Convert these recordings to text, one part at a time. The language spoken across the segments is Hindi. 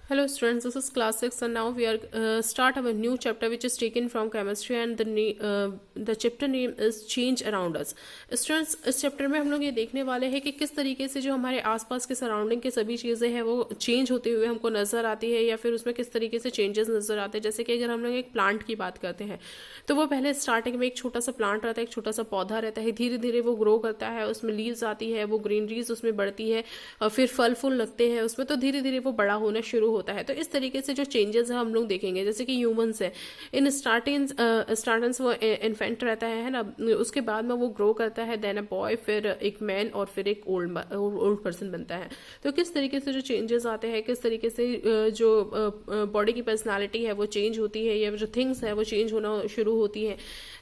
Hello students, this is class 6 and now we are start our new chapter which is taken from chemistry and the chapter name is change around us. Students, इस चैप्टर में हम लोग ये देखने वाले हैं कि किस तरीके से जो हमारे आसपास के सराउंडिंग के सभी चीज़ें हैं वो चेंज होते हुए हमको नज़र आती है या फिर उसमें किस तरीके से चेंजेस नज़र आते हैं। जैसे कि अगर हम लोग एक प्लांट की बात करते हैं तो वो पहले स्टार्टिंग में एक छोटा सा प्लांट रहता है, एक छोटा सा पौधा रहता है, धीरे धीरे वो ग्रो करता है, उसमें लीव्स आती है, वो ग्रीनरीज उसमें बढ़ती है और फिर फल फूल लगते हैं उसमें, तो धीरे धीरे वो बड़ा होना शुरू होता है। तो इस तरीके से जो चेंजेस है हम लोग देखेंगे। जैसे कि ह्यूमंस है, इन स्टार्टिंग्स वो इन्फेंट रहता है ना, उसके बाद में वो ग्रो करता है, देन अ बॉय, फिर एक मैन और फिर एक ओल्ड पर्सन बनता है। तो किस तरीके से जो चेंजेस आते हैं, किस तरीके से जो बॉडी की पर्सनालिटी है वो चेंज होती है या जो थिंग्स है वो चेंज होना शुरू होती है।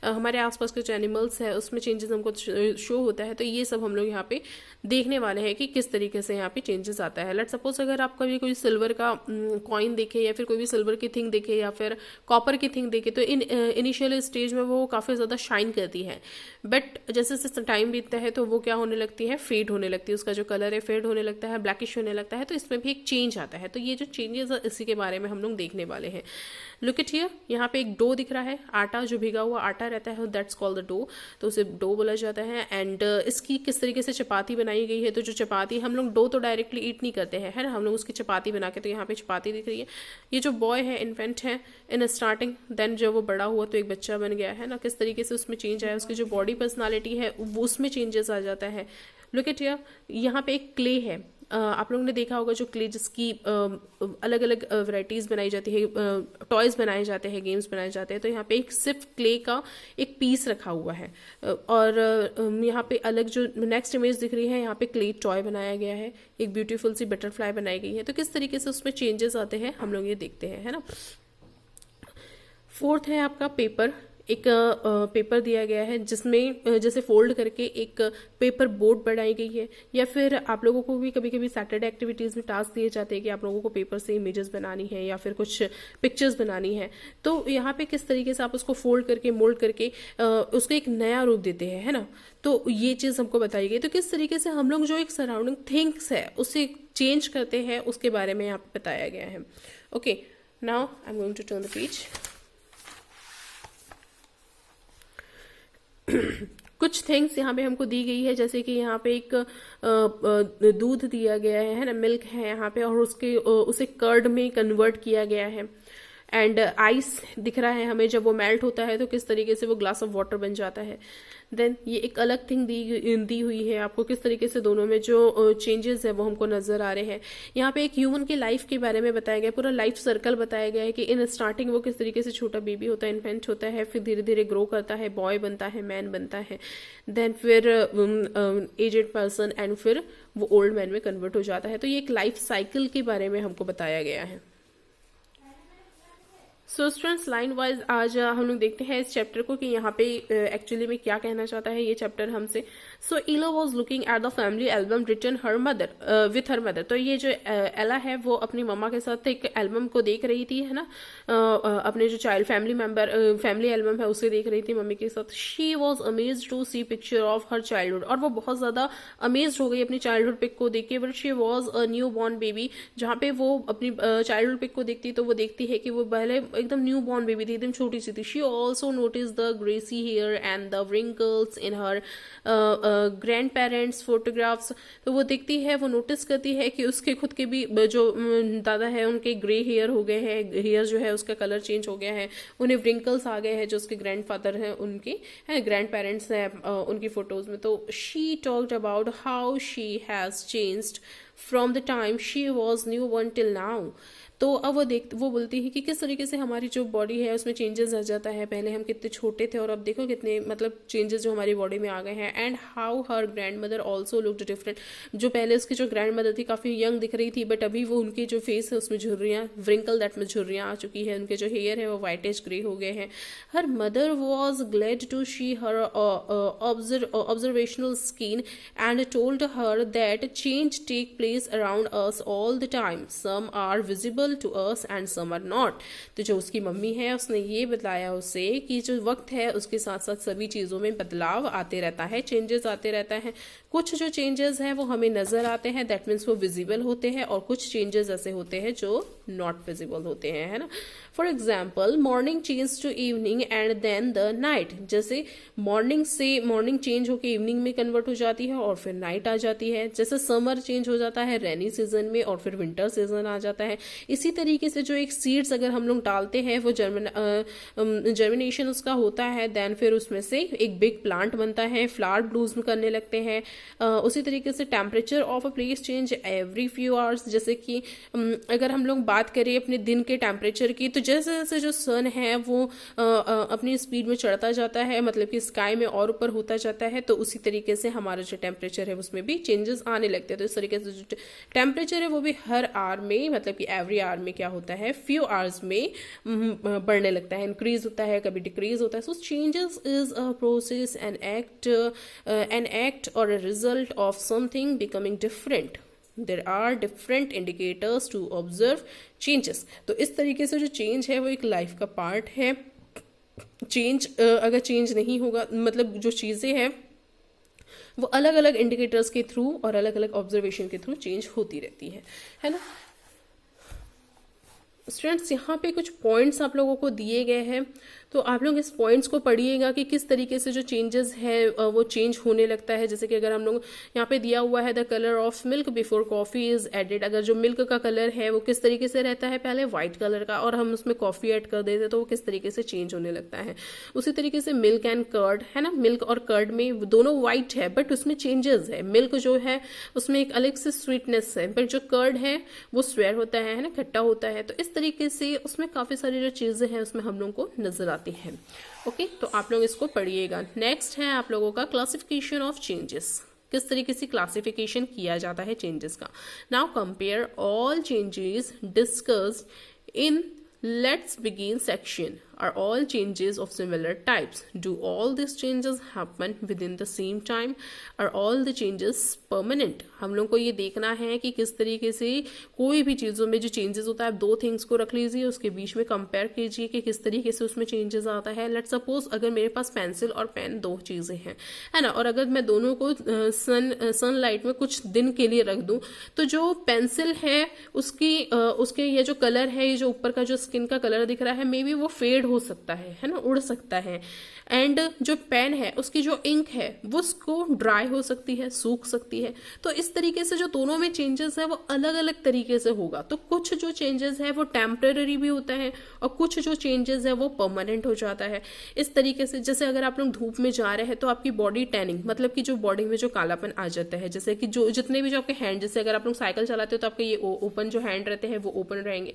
हमारे आसपास कुछ एनिमल्स है उसमें चेंजेस हमको शो होता है। तो ये सब हम लोग यहाँ पे देखने वाले हैं कि किस तरीके से यहाँ पे चेंजेस आता है। लेट सपोज अगर आप कभी कोई सिल्वर का कॉइन देखे या फिर कोई भी सिल्वर की थिंग देखे या फिर कॉपर की थिंग देखे तो इनिशियल स्टेज में वो काफ़ी ज़्यादा शाइन करती है, बट जैसे जैसे टाइम बीतता है तो वो क्या होने लगती है, फेड होने लगती है, उसका जो कलर है फेड होने लगता है, ब्लैकिश होने लगता है। तो इसमें भी एक चेंज आता है। तो ये जो चेंजेस है इसी के बारे में हम लोग देखने वाले हैं। लुक इट हियर, यहाँ पे एक डो दिख रहा है, आटा, जो भिगा हुआ आटा रहता है दैट्स कॉल्ड द डो, तो उसे डो बोला जाता है। एंड इसकी किस तरीके से चपाती बनाई गई है, तो जो चपाती हम लोग डो तो डायरेक्टली ईट नहीं करते हैं, है ना, हम लोग उसकी चपाती बना के, तो यहाँ पे चपाती दिख रही है। ये जो बॉय है इन्फेंट है इन स्टार्टिंग, देन जब वो बड़ा हुआ तो एक बच्चा बन गया है ना, किस तरीके से उसमें चेंज आया, उसकी जो बॉडी पर्सनालिटी है वो उसमें चेंजेस आ जाता है। लुक एट हियर, यहाँ पे एक क्ले है, आप लोगों ने देखा होगा जो क्ले जिसकी अलग अलग वैरायटीज बनाई जाती है, टॉयज बनाए जाते हैं, गेम्स बनाए जाते हैं। तो यहाँ पे एक सिर्फ क्ले का एक पीस रखा हुआ है और यहाँ पे अलग जो नेक्स्ट इमेज दिख रही है यहाँ पे क्ले टॉय बनाया गया है, एक ब्यूटीफुल सी बटरफ्लाई बनाई गई है। तो किस तरीके से उसमें चेंजेस आते हैं हम लोग ये देखते हैं, है ना। फोर्थ है आपका पेपर, एक पेपर दिया गया है जिसमें जैसे फोल्ड करके एक पेपर बोर्ड बनाई गई है, या फिर आप लोगों को भी कभी कभी सैटरडे एक्टिविटीज़ में टास्क दिए जाते हैं कि आप लोगों को पेपर से इमेजेस बनानी है या फिर कुछ पिक्चर्स बनानी है। तो यहाँ पे किस तरीके से आप उसको फोल्ड करके मोल्ड करके उसको एक नया रूप देते हैं, है ना। तो ये चीज़ हमको बताई गई। तो किस तरीके से हम लोग जो एक सराउंडिंग थिंग्स है उसे चेंज करते हैं उसके बारे में यहाँ पे बताया गया है। Okay, now I am going to turn the page. कुछ थिंग्स यहाँ पे हमको दी गई है, जैसे कि यहाँ पे एक दूध दिया गया है ना, मिल्क है यहाँ पे, और उसे कर्ड में कन्वर्ट किया गया है। एंड आइस दिख रहा है हमें, जब वो मेल्ट होता है तो किस तरीके से वो ग्लास ऑफ वाटर बन जाता है। देन ये एक अलग थिंग दी हुई है आपको, किस तरीके से दोनों में जो चेंजेस है वो हमको नजर आ रहे हैं। यहाँ पे एक ह्यूमन की लाइफ के बारे में बताया गया, पूरा लाइफ सर्कल बताया गया है कि इन स्टार्टिंग वो किस तरीके से छोटा बेबी होता है, इन्फेंट होता है, फिर धीरे धीरे ग्रो करता है, बॉय बनता है, मैन बनता है, देन फिर एजेड पर्सन, एंड फिर वो ओल्ड मैन में कन्वर्ट हो जाता है। तो ये एक लाइफ साइकिल के बारे में हमको बताया गया है। सो स्टूडेंट्स, लाइन वाइज आज हम लोग देखते हैं इस चैप्टर को कि यहाँ पे एक्चुअली में क्या कहना चाहता है ये चैप्टर हमसे। So Ila was looking at the family album written her mother with her mother. तो ये जो एला है वो अपनी मम्मा के साथ एक एल्बम को देख रही थी, है ना, अपने जो चाइल्ड फैमिली एल्बम है उसे देख रही थी मम्मी के साथ। She was amazed to see picture of her childhood, और वो बहुत ज्यादा अमेज्ड हो गई अपनी चाइल्डहुड पिक को देख के। But she was a new born baby, जहाँ पे वो अपनी चाइल्डहुड पिक को देखती तो वो देखती है कि वो पहले एकदम न्यू बॉर्न बेबी थी, एकदम छोटी सी थी। She also notice the greasy hair and the wrinkles in her grandparents photographs. तो वो देखती है, वो नोटिस करती है कि उसके खुद के भी जो दादा है उनके ग्रे हेयर हो गए हैं, हेयर जो है उसका कलर चेंज हो गया है, उन्हें wrinkles आ गए हैं जो उसके ग्रैंड फादर हैं उनके, है ग्रैंड पेरेंट्स हैं उनकी फोटोज में। तो she talked about how she has changed from the time she was new one till now. तो अब वो बोलती है कि किस तरीके से हमारी जो बॉडी है उसमें चेंजेस आ जाता है, पहले हम कितने छोटे थे और अब देखो कितने मतलब चेंजेस जो हमारी बॉडी में आ गए हैं। And how her grand mother also looked different, जो पहले उसकी जो ग्रैंड मदर थी काफ़ी यंग दिख रही थी, बट अभी वो उनकी जो फेस है उसमें झुर्रियाँ, व्रिंकल दैट में झुर्रियाँ आ चुकी है, उनके जो हेयर है वो वाइटिश ग्रे हो गए हैं। Her mother was glad to she her observational skin and told her that change take place place around us all the time. Some are visible to us and some are not. तो जो उसकी मम्मी है उसने ये बताया उसे कि जो वक्त है उसके साथ साथ सभी चीज़ों में बदलाव आते रहता है, चेंजेस आते रहता है. कुछ जो चेंजेस हैं वो हमें नजर आते हैं, दैट मीन्स वो विजिबल होते हैं, और कुछ चेंजेस ऐसे होते हैं जो नॉट विजिबल होते हैं, है ना. For example morning change to evening and then the night. जैसे मॉर्निंग से मॉर्निंग चेंज होकर इवनिंग में कन्वर्ट हो जाती है और फिर नाइट आ जाती है. जैसे समर चेंज हो जाता है रेनी सीजन में और फिर विंटर सीजन आ जाता है. इसी तरीके से जो एक सीड्स अगर हम लोग डालते हैं वो जर्मिनेशन उसका होता है, देन फिर उसमें से एक बिग प्लांट बनता है, फ्लावर ब्लूज करने लगते हैं. उसी तरीके से temperature of a place change every few hours. जैसे कि अगर हम लोग बात करें अपने दिन के टेम्परेचर की, तो जैसे जैसे जो सन है वो अपनी स्पीड में चढ़ता जाता है, मतलब कि स्काई में और ऊपर होता जाता है, तो उसी तरीके से हमारा जो टेम्परेचर है उसमें भी चेंजेस आने लगते हैं. तो इस तरीके से जो टेम्परेचर है वो भी हर आवर में, मतलब कि एवरी आवर में क्या होता है, फ्यू आवर्स में बढ़ने लगता है, इंक्रीज होता है, कभी डिक्रीज होता है. So changes is a process, an act और a result of something becoming different. There are different indicators to observe changes. तो इस तरीके से जो चेंज है वो एक लाइफ का पार्ट है. चेंज अगर चेंज नहीं होगा, मतलब जो चीज़ें हैं वो अलग अलग इंडिकेटर्स के थ्रू और अलग अलग ऑब्जर्वेशन के थ्रू चेंज होती रहती है ना. स्टूडेंट्स यहाँ पे कुछ पॉइंट्स आप लोगों को दिए गए हैं, तो आप लोग इस पॉइंट्स को पढ़िएगा कि किस तरीके से जो चेंजेस है वो चेंज होने लगता है. जैसे कि अगर हम लोग यहाँ पे दिया हुआ है the colour of milk before coffee is added. अगर जो मिल्क का कलर है वो किस तरीके से रहता है, पहले व्हाइट कलर का, और हम उसमें कॉफी ऐड कर देते तो वो किस तरीके से चेंज होने लगता है. उसी तरीके से मिल्क एंड कर्ड है ना, मिल्क और कर्ड में दोनों व्हाइट है बट उसमें चेंजेस है. मिल्क जो है उसमें एक अलग से स्वीटनेस है, बट जो कर्ड है वो स्वेर होता है ना, खट्टा होता है. तो इस तरीके से उसमें काफी सारी जो चीजें हैं उसमें हम लोगों को नजर आती हैं. ओके, तो आप लोग इसको पढ़िएगा. नेक्स्ट है आप लोगों का क्लासिफिकेशन ऑफ चेंजेस. किस तरीके से क्लासिफिकेशन किया जाता है चेंजेस का. Now compare all changes discussed in let's begin section. Are all changes of similar types? Do all these changes happen within the same time? Are all the changes permanent? हम लोग को ये देखना है कि किस तरीके से कोई भी चीज़ों में जो चेंजेस होता है, दो थिंग्स को रख लीजिए, उसके बीच में कंपेयर कीजिए कि किस तरीके से उसमें चेंजेस आता है. लेट्स सपोज अगर मेरे पास पेंसिल और पेन दो चीज़ें हैं, है ना, और अगर मैं दोनों को सनलाइट में कुछ दिन के लिए रख दूं, तो जो पेंसिल है उसके ये जो कलर है, ये जो ऊपर का जो स्किन का कलर दिख रहा है, मे बी वो फेड हो सकता है ना, उड़ सकता है. एंड जो पेन है उसकी जो इंक है वो उसको ड्राई हो सकती है, सूख सकती है. तो इस तरीके से जो दोनों में चेंजेस है वो अलग अलग तरीके से होगा. तो कुछ जो चेंजेस है वो टेम्परेरी भी होता है और कुछ जो चेंजेस है वो परमानेंट हो जाता है. इस तरीके से जैसे अगर आप लोग धूप में जा रहे हैं तो आपकी बॉडी टैनिंग, मतलब कि जो बॉडी में जो कालापन आ जाता है, जैसे कि जो जितने भी जो आपके हैंड, जैसे अगर आप लोग साइकिल चलाते हो तो आपके ये ओपन जो हैंड रहते हैं वो ओपन रहेंगे,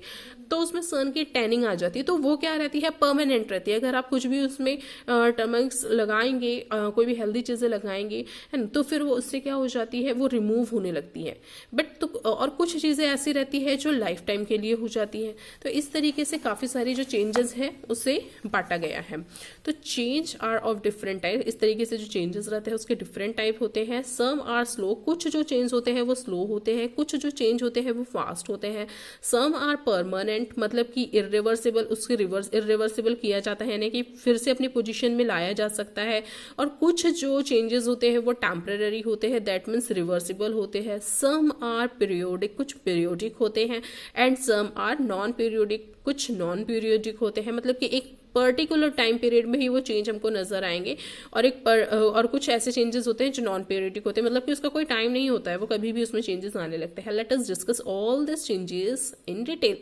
तो उसमें सन की टैनिंग आ जाती है. तो वो क्या रहती है, परमानेंट रहती है. अगर आप कुछ भी उसमें टर्मरिक्स लगाएंगे, कोई भी हेल्दी चीजें लगाएंगे, है ना, तो फिर वो उससे क्या हो जाती है, वो रिमूव होने लगती है. बट तो और कुछ चीजें ऐसी रहती है जो लाइफ टाइम के लिए हो जाती है. तो इस तरीके से काफी सारी जो चेंजेस है उसे बांटा गया है. तो change are of different type. इस तरीके से जो चेंजेस रहते हैं उसके डिफरेंट टाइप होते हैं. Some are slow. कुछ जो चेंज होते हैं वो स्लो होते हैं, कुछ जो चेंज होते हैं वो फास्ट होते हैं. सम आर परमानेंट, मतलब कि इरिवर्सिबल, उसके इरिवर्सिबल किया जाता है, यानी कि फिर से अपनी पोजीशन में लाया जा सकता है. और कुछ जो चेंजेस होते हैं वो टेम्परेरी होते हैं, दैट मीन्स रिवर्सिबल होते हैं. सम आर पीरियोडिक, कुछ पीरियोडिक होते हैं. And some are non periodic, कुछ नॉन पीरियोडिक होते हैं, मतलब कि एक पर्टिकुलर टाइम पीरियड में ही वो चेंज हमको नजर आएंगे. और कुछ ऐसे चेंजेस होते हैं जो नॉन पीरियोडिक होते हैं, मतलब कि उसका कोई टाइम नहीं होता है, वो कभी भी उसमें चेंजेस आने लगते हैं. Let us discuss all this changes in detail.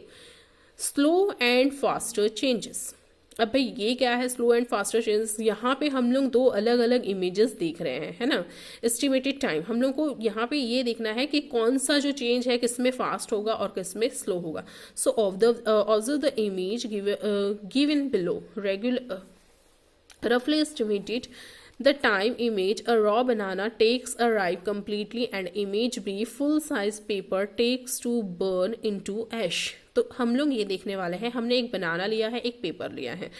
Slow and faster changes. अब भाई ये क्या है स्लो एंड फास्टर चेंजेस. यहाँ पे हम लोग दो अलग अलग इमेजेस देख रहे हैं, है ना. एस्टिमेटेड टाइम, हम लोग को यहाँ पे ये देखना है कि कौन सा जो चेंज है किसमें फास्ट होगा और किसमें स्लो होगा. So observe the image given below. roughly estimated the time image a raw banana takes a ripe completely and image brief full size paper takes to burn into ash. तो हम लोग ये देखने वाले हैं, हमने एक बनाना लिया है, एक पेपर लिया है,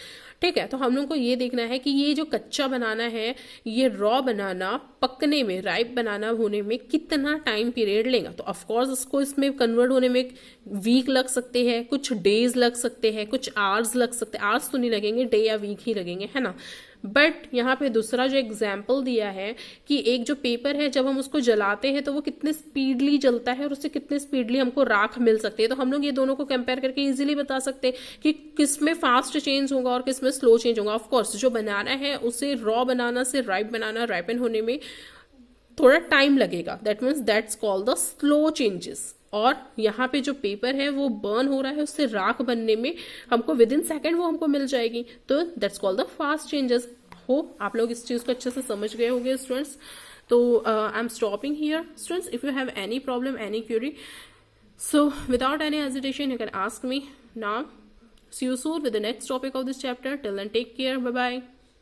ठीक है। तो हम लोग को ये देखना है कि ये जो कच्चा बनाना है, ये रॉ बनाना पकने में, राइप बनाना होने में कितना टाइम पीरियड लेगा। तो ऑफकोर्स उसको इसमें कन्वर्ट होने में वीक लग सकते हैं, कुछ डेज लग सकते हैं, कुछ आवर्स लग सकते हैं। आवर्स तो नहीं लगेंगे, डे या वीक ही लगेंगे, है ना। बट यहाँ पे दूसरा जो एग्जाम्पल दिया है कि एक जो पेपर है जब हम उसको जलाते हैं तो वो कितने स्पीडली जलता है और उससे कितने स्पीडली हमको राख मिल सकती है। तो हम लोग ये दोनों को कंपेयर करके इजीली बता सकते हैं कि किस में फास्ट चेंज होगा और किस में स्लो चेंज होगा। ऑफकोर्स जो बनाना है उसे रॉ बनाना से राइप बनाना, राइपन होने में थोड़ा टाइम लगेगा, that means that's called the slow changes. और यहाँ पे जो पेपर है वो बर्न हो रहा है, उससे राख बनने में हमको विद इन सेकेंड वो हमको मिल जाएगी, तो that's called the fast changes. हो आप लोग इस चीज को अच्छे से समझ गए होंगे स्टूडेंट्स। तो I am stopping here students. If you have any problem, any query, so without any hesitation you can ask me now. See you soon with the next topic of this chapter. Till then, take care. Bye bye.